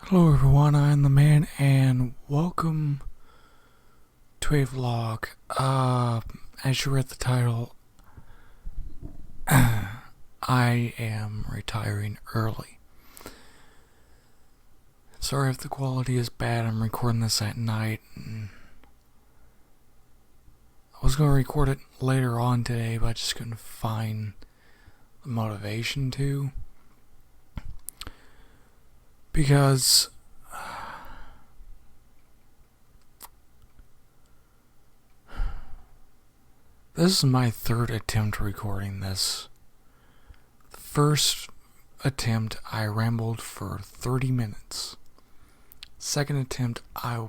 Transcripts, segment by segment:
Hello everyone, I'm the man and welcome to a vlog. As you read the title, I am retiring early. Sorry if the quality is bad, I'm recording this at night. And I was going to record it later on today, but I just couldn't find the motivation to. Because this is my third attempt recording this. The first attempt, I rambled for 30 minutes. Second attempt, I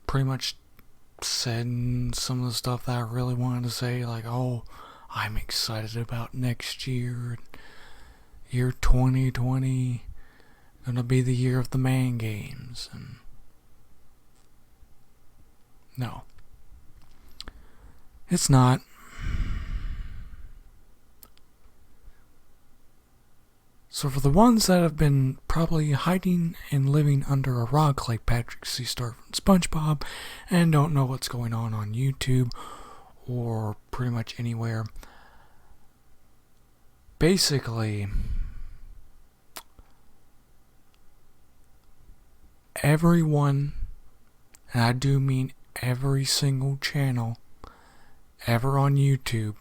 pretty much said some of the stuff that I really wanted to say, like, oh, I'm excited about next year. Year 2020, gonna be the year of the man games. And no. It's not. So for the ones that have been probably hiding and living under a rock like Patrick C. Star from SpongeBob and don't know what's going on YouTube or pretty much anywhere, basically everyone, and I do mean every single channel ever on YouTube,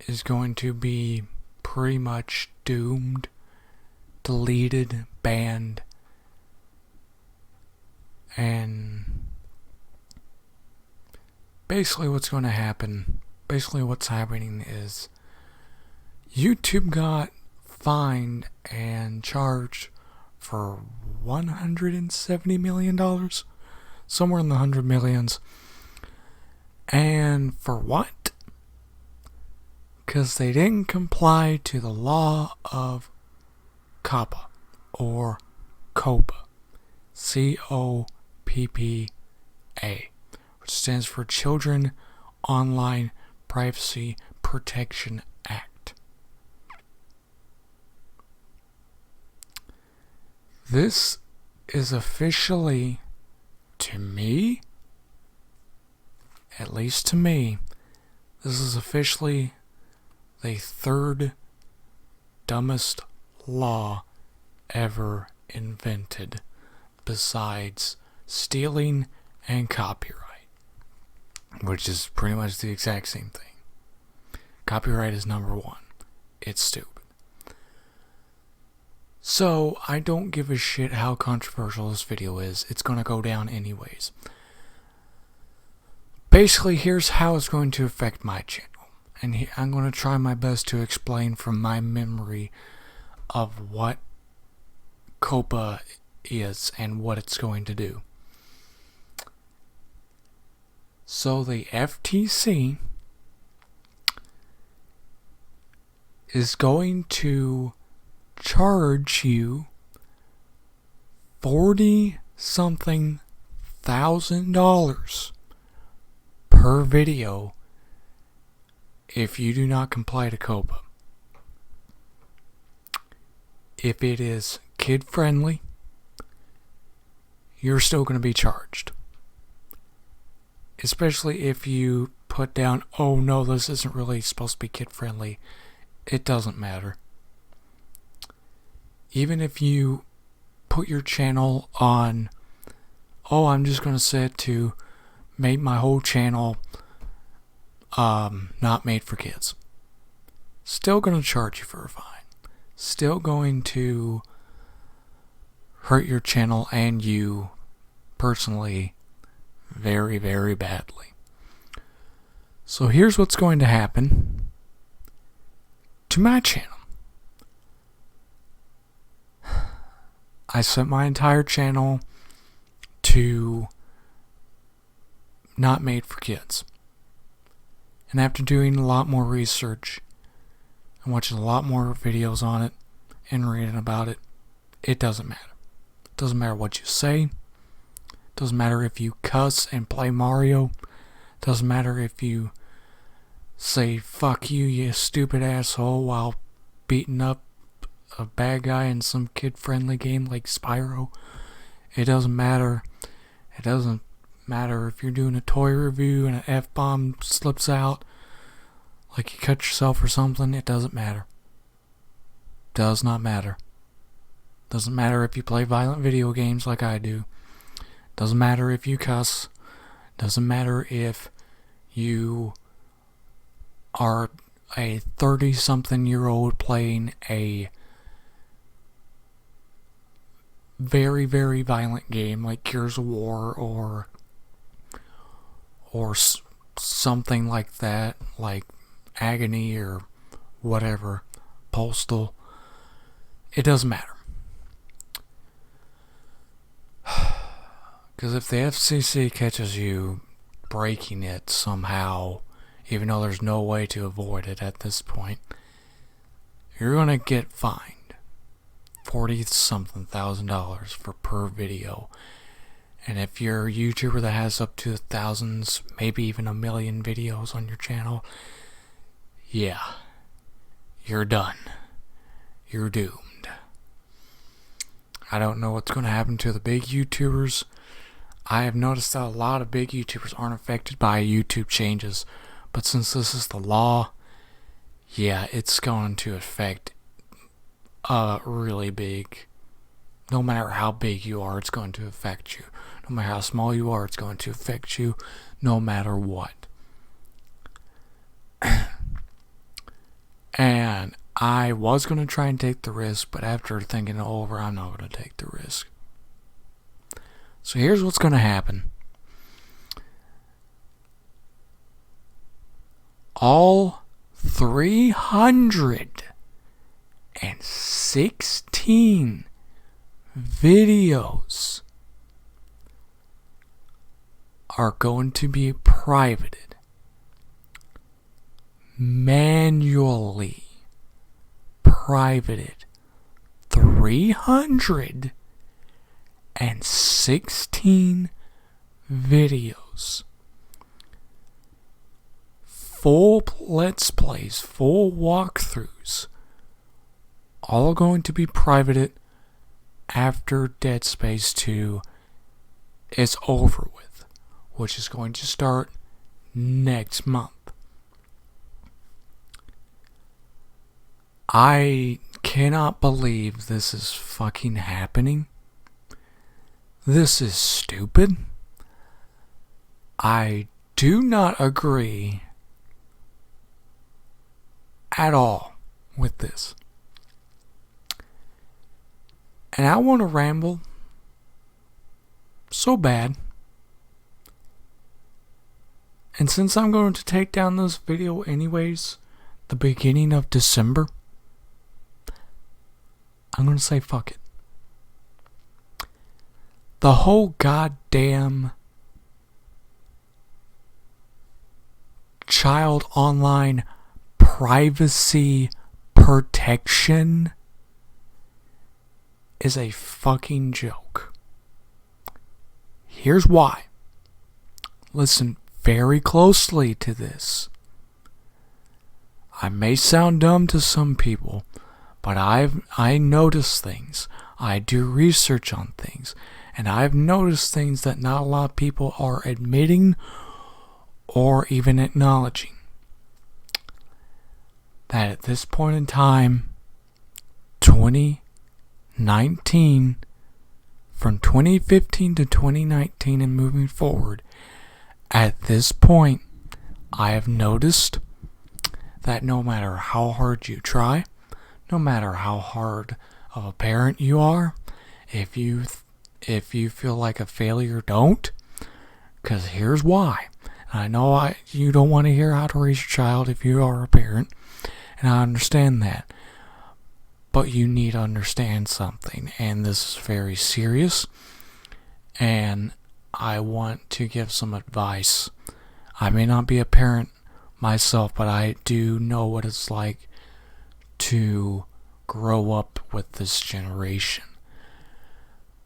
is going to be pretty much doomed, deleted, banned, and basically what's happening is YouTube got fined and charged for $170 million, somewhere in the 100 millions. And for what? Because they didn't comply to the law of COPPA, or COPPA, C-O-P-P-A, which stands for Children Online Privacy Protection Act. This is officially, to me, at least to me, this is officially the third dumbest law ever invented, besides stealing and copyright, which is pretty much the exact same thing. Copyright is number one. It's stupid. So, I don't give a shit how controversial this video is. It's gonna go down anyways. Basically, here's how it's going to affect my channel. And I'm going to try my best to explain from my memory of what COPPA is and what it's going to do. So the FTC is going to charge you $40-something thousand per video if you do not comply to COPPA. If it is kid friendly, you're still going to be charged. Especially if you put down, oh no, this isn't really supposed to be kid friendly. It doesn't matter. Even if you put your channel on, oh, I'm just going to set to make my whole channel not made for kids, still going to charge you for a fine. Still going to hurt your channel and you personally very, very badly. So here's what's going to happen to my channel. I set my entire channel to not made for kids. And after doing a lot more research and watching a lot more videos on it and reading about it, it doesn't matter. It doesn't matter what you say. It doesn't matter if you cuss and play Mario. It doesn't matter if you say fuck you, you stupid asshole, while beating up a bad guy in some kid-friendly game like Spyro. It doesn't matter. It doesn't matter if you're doing a toy review and an F-bomb slips out, like you cut yourself or something. It doesn't matter. Does not matter. Doesn't matter if you play violent video games like I do. Doesn't matter if you cuss. Doesn't matter if you are a 30-something-year-old playing a very, very violent game like Gears of War or something like that, like Agony or whatever, Postal. It doesn't matter. Because if the FCC catches you breaking it somehow, even though there's no way to avoid it at this point, you're going to get fined $40-something thousand for per video. And if you're a YouTuber that has up to thousands, maybe even 1 million videos on your channel, yeah, you're done. You're doomed. I don't know what's going to happen to the big YouTubers. I have noticed that a lot of big YouTubers aren't affected by YouTube changes. But since this is the law, yeah, it's going to affect really big. No matter how big you are, it's going to affect you. No matter how small you are, it's going to affect you no matter what. And I was going to try and take the risk, but after thinking it over, I'm not going to take the risk. So here's what's going to happen. All 316 videos are going to be privated manually. Privated 316 videos. Full Let's Plays, full walkthroughs, all going to be privated after Dead Space 2 is over with, which is going to start next month. I cannot believe this is fucking happening. This is stupid. I do not agree at all with this. And I want to ramble so bad. And since I'm going to take down this video anyways, the beginning of December, I'm going to say fuck it. The whole goddamn child online privacy protection is a fucking joke. Here's why. Listen very closely to this. I may sound dumb to some people, but I notice things. I do research on things. And I've noticed things that not a lot of people are admitting or even acknowledging. That at this point in time, 2019, from 2015 to 2019 and moving forward, at this point, I have noticed that no matter how hard you try, no matter how hard of a parent you are, if you feel like a failure, don't. Because here's why. I know you don't want to hear how to raise your child if you are a parent, and I understand that. But you need to understand something, and this is very serious, and I want to give some advice. I may not be a parent myself, but I do know what it's like to grow up with this generation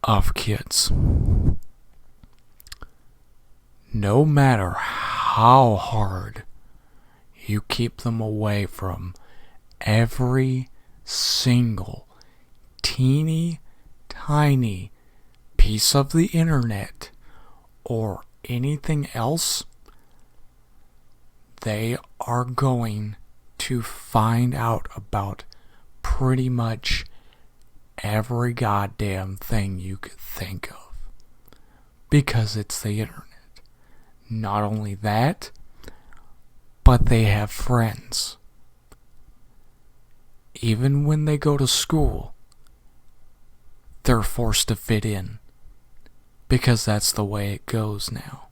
of kids. No matter how hard you keep them away from every single teeny tiny piece of the internet or anything else, they are going to find out about pretty much every goddamn thing you could think of. Because it's the internet. Not only that, but they have friends. Even when they go to school, they're forced to fit in. Because that's the way it goes now.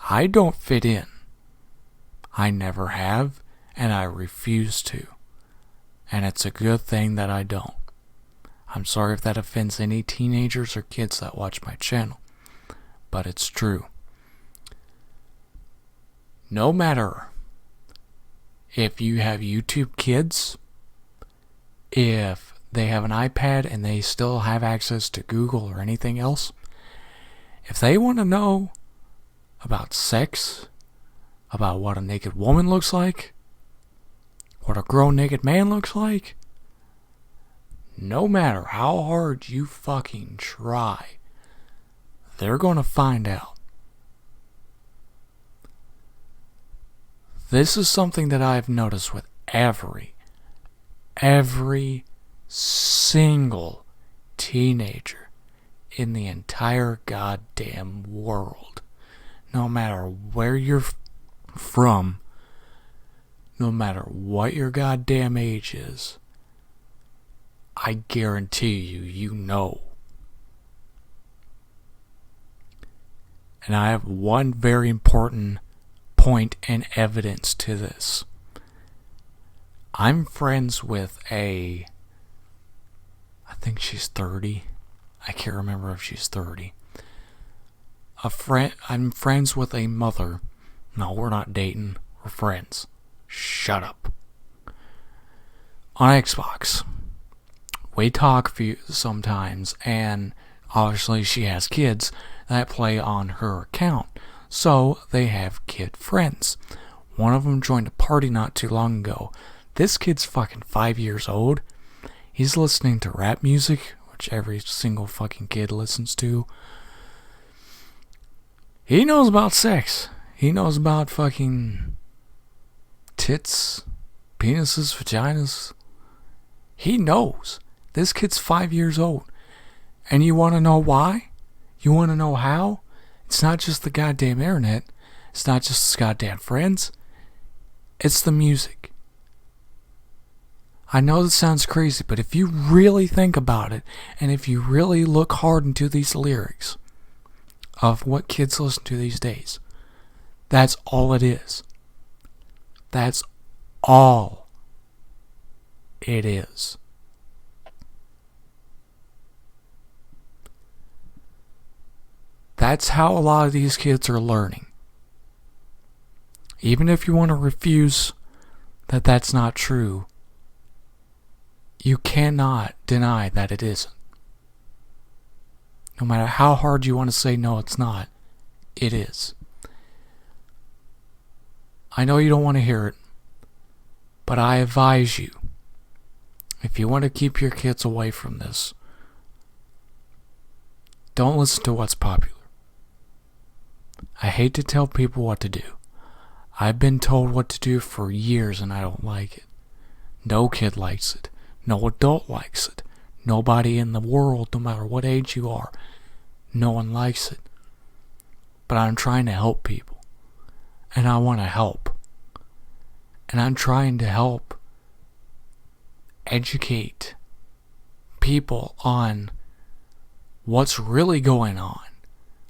I don't fit in. I never have, and I refuse to. And it's a good thing that I don't. I'm sorry if that offends any teenagers or kids that watch my channel, but it's true. No matter if you have YouTube Kids, if they have an iPad and they still have access to Google or anything else, if they want to know about sex, about what a naked woman looks like, what a grown naked man looks like, no matter how hard you fucking try, they're gonna find out. This is something that I've noticed with every single teenager in the entire goddamn world. No matter where you're from, no matter what your goddamn age is, I guarantee you know. And I have one very important point and evidence to this. I'm friends with I think she's 30. I can't remember if she's 30. I'm friends with a mother. No, we're not dating. We're friends. Shut up. On Xbox, we talk sometimes, and obviously she has kids that play on her account, so they have kid friends. One of them joined a party not too long ago. This kid's fucking 5 years old. He's listening to rap music, which every single fucking kid listens to. He knows about sex. He knows about fucking tits, penises, vaginas. He knows. This kid's 5 years old. And you want to know why? You want to know how? It's not just the goddamn internet. It's not just his goddamn friends. It's the music. I know this sounds crazy, but if you really think about it, and if you really look hard into these lyrics of what kids listen to these days, that's all it is. That's all it is. That's how a lot of these kids are learning. Even if you want to refuse that that's not true, you cannot deny that it isn't. No matter how hard you want to say no, it's not, it is. I know you don't want to hear it, but I advise you, if you want to keep your kids away from this, don't listen to what's popular. I hate to tell people what to do. I've been told what to do for years and I don't like it. No kid likes it. No adult likes it. Nobody in the world, no matter what age you are, no one likes it. But I'm trying to help people. And I want to help. And I'm trying to help educate people on what's really going on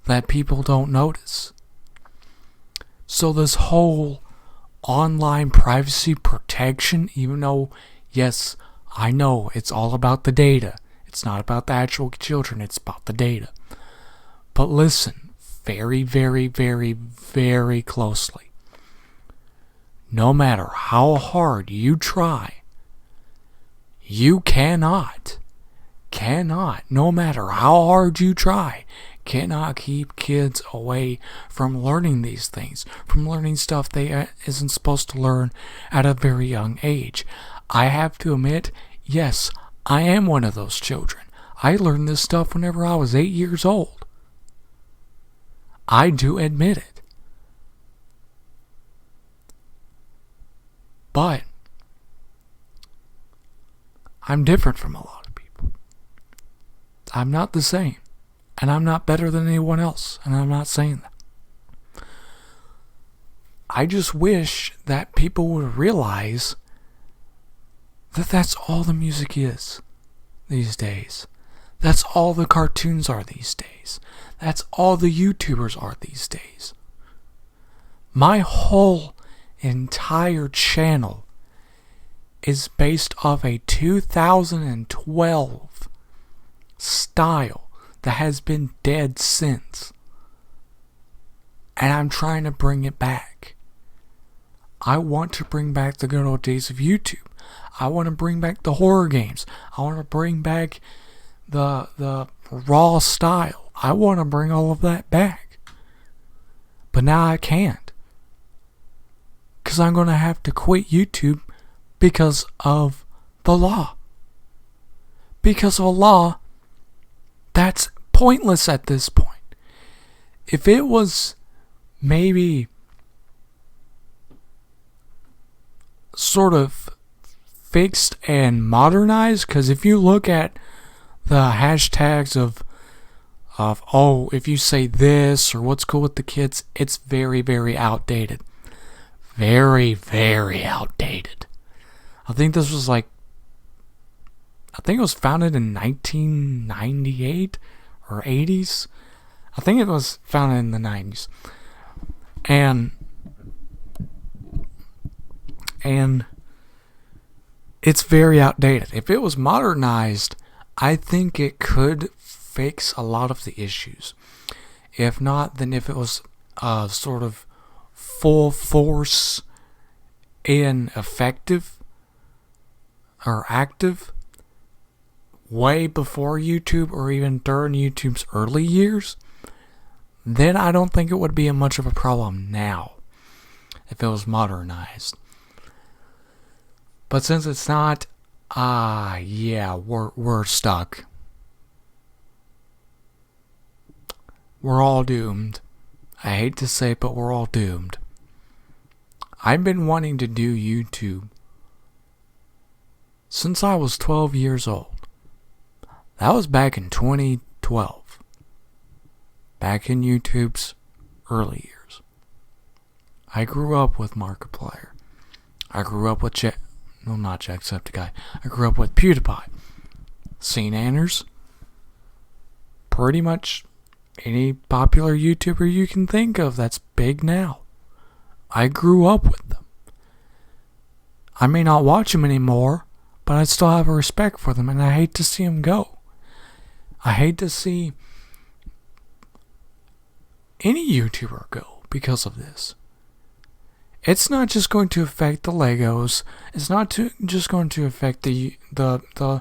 that people don't notice. So this whole online privacy protection, even though, yes, I know it's all about the data. It's not about the actual children, it's about the data. But listen very, very, very, very closely. No matter how hard you try, you cannot, no matter how hard you try, cannot keep kids away from learning these things, from learning stuff they isn't supposed to learn at a very young age. I have to admit, yes, I am one of those children. I learned this stuff whenever I was 8 years old. I do admit it. But I'm different from a lot of people. I'm not the same. And I'm not better than anyone else. And I'm not saying that. I just wish that people would realize that that's all the music is these days. That's all the cartoons are these days. That's all the YouTubers are these days. My whole entire channel is based off a 2012 style that has been dead since. And I'm trying to bring it back. I want to bring back the good old days of YouTube. I want to bring back the horror games. I want to bring back the raw style. I want to bring all of that back. But now I can't. Because I'm going to have to quit YouTube because of the law. Because of a law that's pointless at this point. If it was maybe sort of fixed and modernized, because if you look at the hashtags of if you say this or what's cool with the kids, it's very, very outdated. Very, very outdated. I think it was founded in 1998 or 80s. I think it was founded in the 90s. And it's very outdated. If it was modernized, I think it could fix a lot of the issues. If not, then if it was sort of full force and effective or active way before YouTube or even during YouTube's early years, then I don't think it would be much of a problem now if it was modernized. But since it's not, we're stuck. We're all doomed. I hate to say it, but we're all doomed. I've been wanting to do YouTube since I was 12 years old. That was back in 2012. Back in YouTube's early years. I grew up with Markiplier. I grew up with not Jacksepticeye. I grew up with PewDiePie. SeaNanners. Pretty much any popular YouTuber you can think of that's big now. I grew up with them. I may not watch them anymore, but I still have a respect for them, and I hate to see them go. I hate to see any YouTuber go because of this. It's not just going to affect the Legos. It's not just going to affect the toy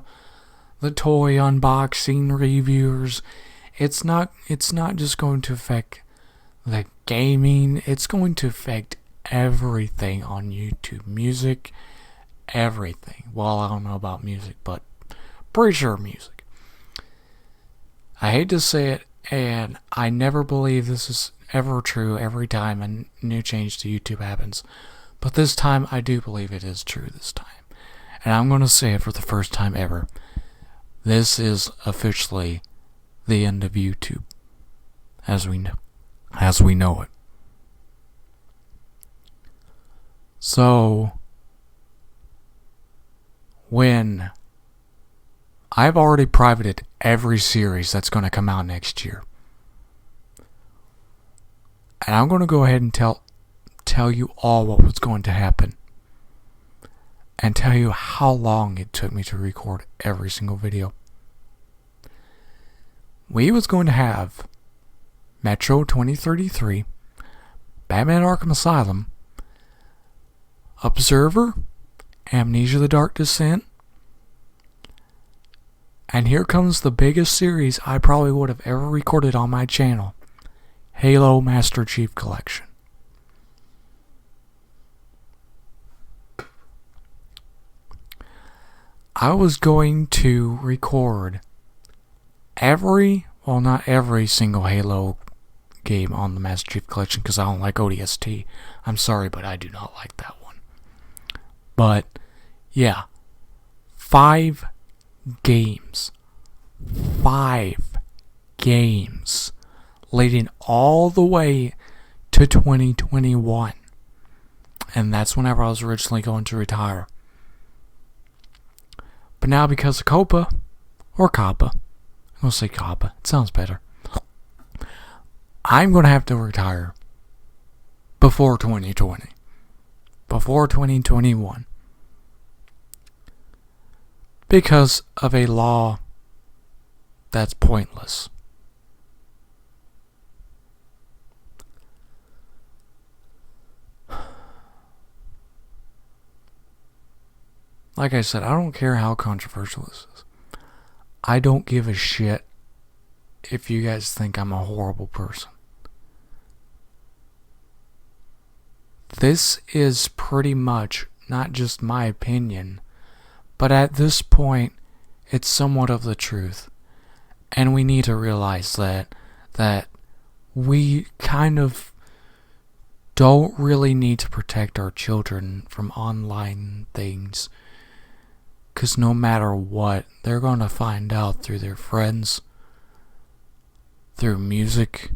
unboxing reviewers. It's not just going to affect the gaming. It's going to affect everything on YouTube. Music, everything. Well, I don't know about music, but pretty sure music. I hate to say it, and I never believe this is ever true every time a new change to YouTube happens. But this time, I do believe it is true this time. And I'm going to say it for the first time ever. This is officially the end of YouTube as we know it. So, when I've already privated every series that's going to come out next year. And I'm going to go ahead and tell you all what was going to happen. And tell you how long it took me to record every single video. We was going to have Metro 2033, Batman Arkham Asylum, Observer, Amnesia: The Dark Descent, and here comes the biggest series I probably would have ever recorded on my channel, Halo Master Chief Collection. I was going to record not every single Halo game on the Master Chief Collection because I don't like ODST. I'm sorry, but I do not like that one. But, yeah. 5 games. 5 games. Leading all the way to 2021. And that's whenever I was originally going to retire. But now because of COPA, or COPPA, I'm going to say COPPA, it sounds better, I'm going to have to retire before 2020. Before 2021. Because of a law that's pointless. Like I said, I don't care how controversial this is. I don't give a shit if you guys think I'm a horrible person. This is pretty much not just my opinion, but at this point, it's somewhat of the truth. And we need to realize that we kind of don't really need to protect our children from online things. Because no matter what, they're going to find out through their friends, through music,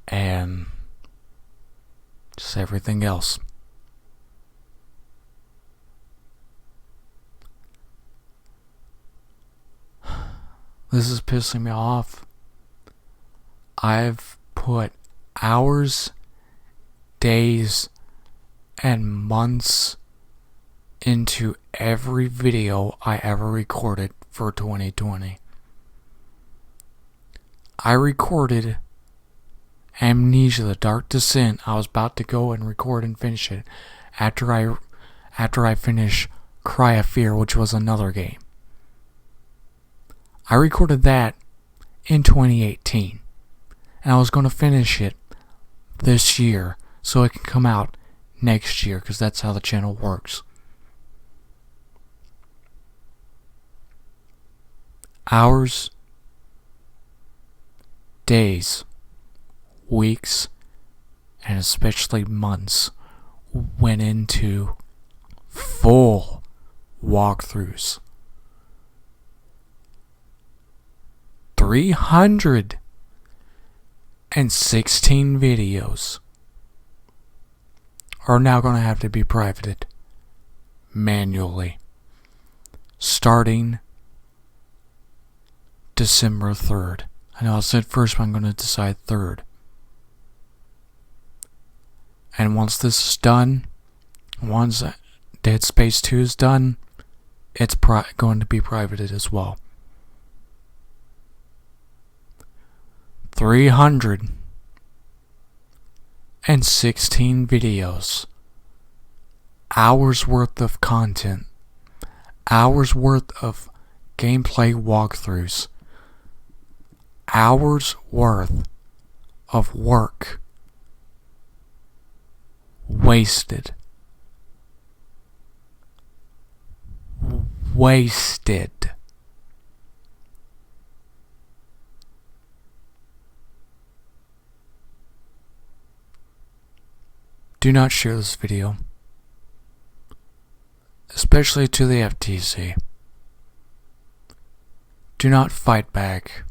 and just everything else. This is pissing me off. I've put hours, days, and months into every video I ever recorded for 2020. I recorded Amnesia: The Dark Descent. I was about to go and record and finish it after I finish Cry of Fear, which was another game. I recorded that in 2018, and I was going to finish it this year so it can come out next year, because that's how the channel works. Hours, days, weeks, and especially months went into full walkthroughs. 316 videos are now going to have to be privated manually starting December 3rd. I know I said first, but I'm going to decide 3rd. And once this is done, once Dead Space 2 is done, it's going to be privated as well. 316 videos. Hours worth of content. Hours worth of gameplay walkthroughs. Hours worth of work wasted. Do not share this video, especially to the FTC. Do not fight back,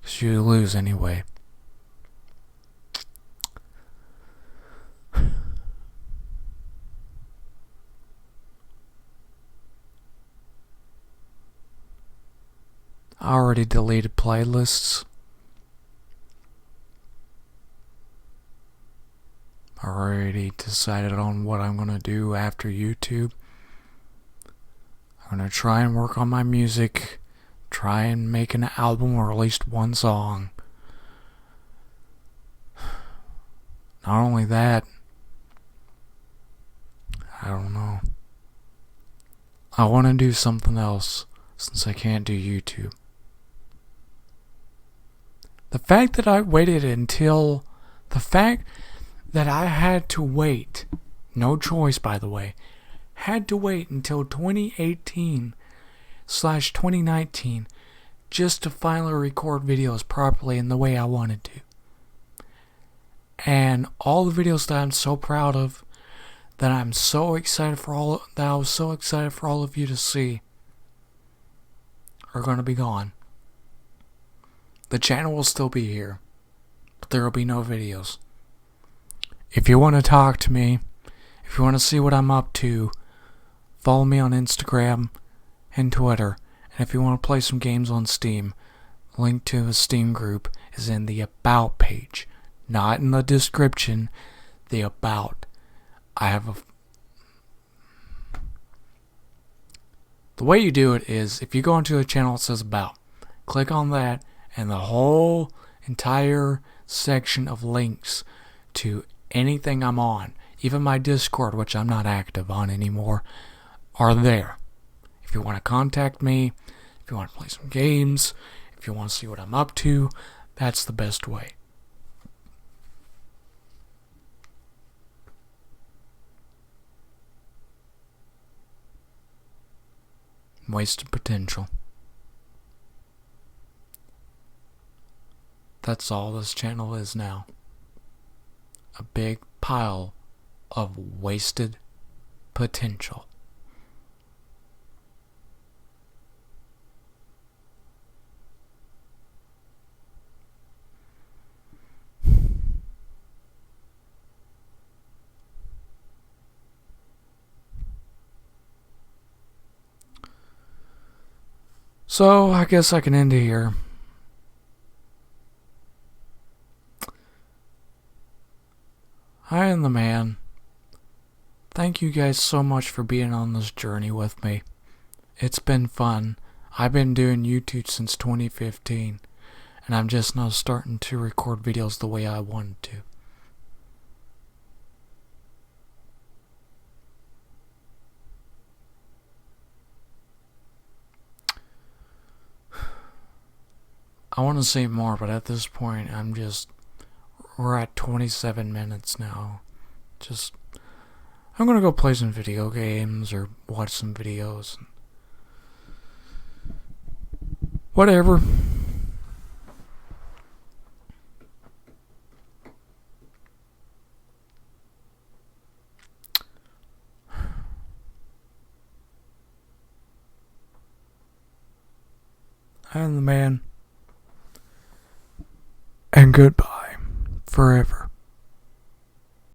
because you lose anyway. I already deleted playlists. I already decided on what I'm going to do after YouTube. I'm going to try and work on my music. Try and make an album or at least one song. Not only that, I don't know. I want to do something else since I can't do YouTube. The fact that I had to wait, no choice by the way, had to wait until 2018/2019 just to finally record videos properly in the way I wanted to. And all the videos that I'm so proud of, that I was so excited for all of you to see, are going to be gone. The channel will still be here, but there will be no videos. If you want to talk to me, if you want to see what I'm up to, follow me on Instagram and Twitter. And if you want to play some games on Steam, the link to a Steam group is in the About page. Not in the description, the About. The way you do it is, if you go into a channel that says About, click on that, and the whole entire section of links to anything I'm on, even my Discord, which I'm not active on anymore, are there. If you want to contact me, if you want to play some games, if you want to see what I'm up to, that's the best way. Wasted potential. That's all this channel is now. A big pile of wasted potential. So, I guess I can end it here. I am the man. Thank you guys so much for being on this journey with me. It's been fun. I've been doing YouTube since 2015, and I'm just now starting to record videos the way I wanted to. I want to say more, but at this point, we're at 27 minutes now. I'm gonna go play some video games or watch some videos. Whatever. I am the man. And goodbye forever.